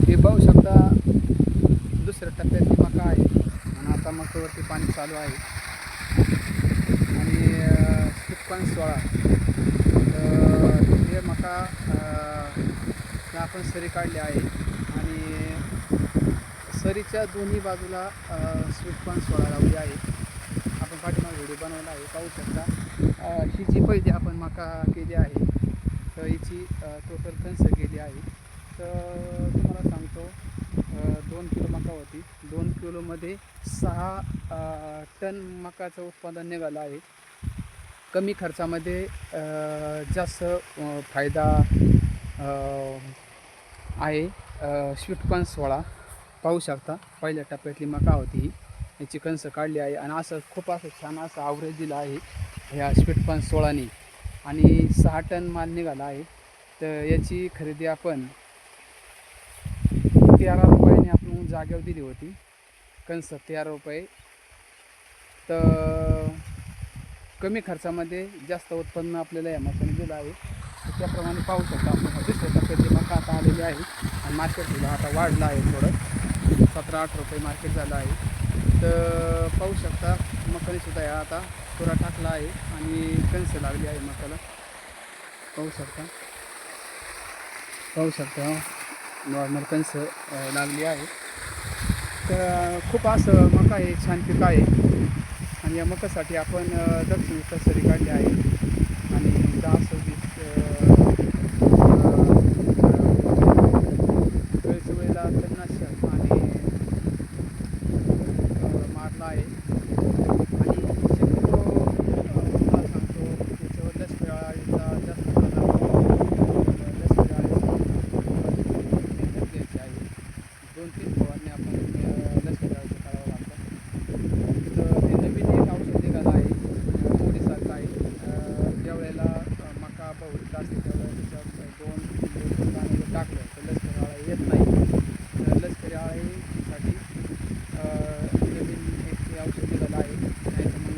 हे पाहू शकता दुसऱ्या टप्प्यातली मका आहे आणि आता मकावरती पाणी चालू आहे आणि स्वीट 16 हे मका आपण सरी काढली आहे आणि सरीच्या दोन्ही बाजूला स्वीट 16 लावली आहे. आपण पाठीमागे व्हिडिओ बनवला आहे, पाहू शकता. ही जी पहिली आपण मका केली आहे तर हिची टोटल कन्स केली आहे. तर तुम्हाला सांगतो 2 किलो मका होती. 2 किलोमध्ये 6 टन मकाचं उत्पादन निघालं आहे. कमी खर्चामध्ये जास्त फायदा आहे. स्वीट 16 पाहू शकता. पहिल्या टप्प्यातली मका होती ही, याची कणस काढली आहे आणि असं खूप असं छान असं आवरेज दिलं आहे ह्या स्वीट 16नी आणि 6 टन माल निघाला आहे. तर याची खरेदी आपण 13 रुपयाने आपण जागेवर दिली होती. कणस 13 रुपये. तर कमी खर्चामध्ये जास्त उत्पन्न आपल्याला या मकाने दिलं आहे. त्याप्रमाणे पाहू शकता आपण दुसऱ्या टप्प्यातली मका आता आलेली आहे आणि मार्केट सुद्धा आता वाढलं आहे. थोडं 17-18 रुपये मार्केट झालं आहे. तर पाहू शकता मकाने सुद्धा या आता पुरा टाकला आहे आणि कणस लागली आहे मकाला. पाहू शकता नॉर्मल कणस लागली आहे. तर खूप असं मका हे छान पीक आहे आणि या मकासाठी आपण दक्षिण सरी काढली आहे आणि 10-26 वेळेला तणनाशक आणि मारला आहे आणि शक्यतो तुम्हाला सांगतो त्याच्यावर लष्करी अळीचा जास्त लष्करी अळीची घ्यायची आहे. 2-3 फवारणी आपण लष्करी अळीचं करावं लागतं. तर ते नवीन एक औषध निघालं आहे, मोडीसारखं आहे. ज्या वेळेला मका बहुरीत असते त्यावेळेला त्याच्यावर 2 दाणे टाकलं तर लष्करी अळी येत नाही. तर लष्करी अळीसाठी नवीन एक औषध निघालं आहे. नाही तर मग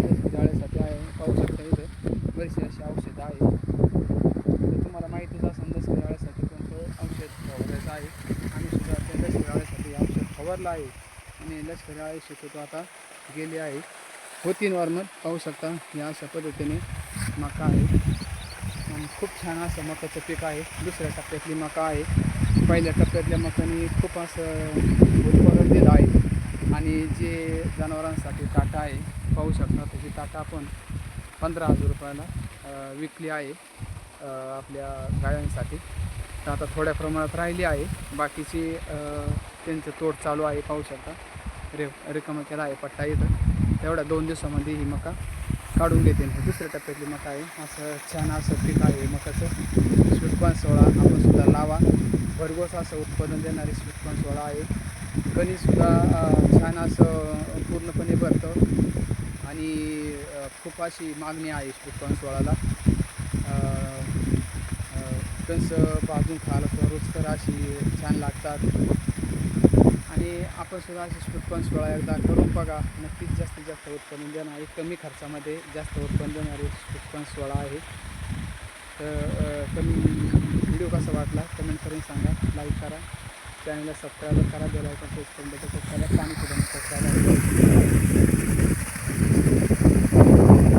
लष्करी अळीसाठी आहे. पाहू शकता इथं बरीचशी अशी औषधं आहे. तर तुम्हाला माहितीच असेल लष्करी अळीसाठी कोणतं औषध फवारायचं आहे. आम्ही सुद्धा त्या लष्करी अळीसाठी औषध फवारलं आहे आणि लष्करी अळी शक्यतो आता गेली आहे. होती नॉर्मल. पाहू शकता या अशा पद्धतीने मका आहे आणि खूप छान असं मकाचं पीक आहे. दुसऱ्या टप्प्यातली मका आहे. पहिल्या टप्प्यातल्या मकाने खूप असं उत्पादन दिलं आहे आणि जे जनावरांसाठी टाटा आहे पाहू शकता. त्याची टाटा आपण 15,000 रुपयाला विकली आहे आपल्या गायांसाठी. तर आता थोड्या प्रमाणात राहिली आहे. बाकीची त्यांचं तोड चालू आहे. पाहू शकता रिकामं केला आहे पट्टा इथं. तेवढ्या 2 दिवसामध्ये ही मका काढून घेते. दुसऱ्या टप्प्यातली मका आहे. असं छान असं पीक आहे मकाचं. स्वीट 16 आपण सुद्धा लावा. भरघोस असं उत्पादन देणारी स्वीट 16 आहे. कणीसुद्धा छान असं पूर्णपणे भरतं आणि खूप अशी मागणी आहे स्वीट 16ला. कणस भाजून खायला सुद्धा रुचकर अशी छान लागतात आणि आपण सुद्धा अशी स्वीट 16 एकदा करून बघा. नक्कीच जास्तीत जास्त उत्पन्न देणारी, कमी खर्चामध्ये जास्त उत्पन्न देणारी स्वीट 16 आहे. तर व्हिडिओ कसा वाटला कमेंट करून सांगा. लाईक करा, चॅनलला सबस्क्राईब करा, बेल आयकॉन प्रेस करून सबस्क्राईब करा. पाणी सुद्धा सबस्क्राईब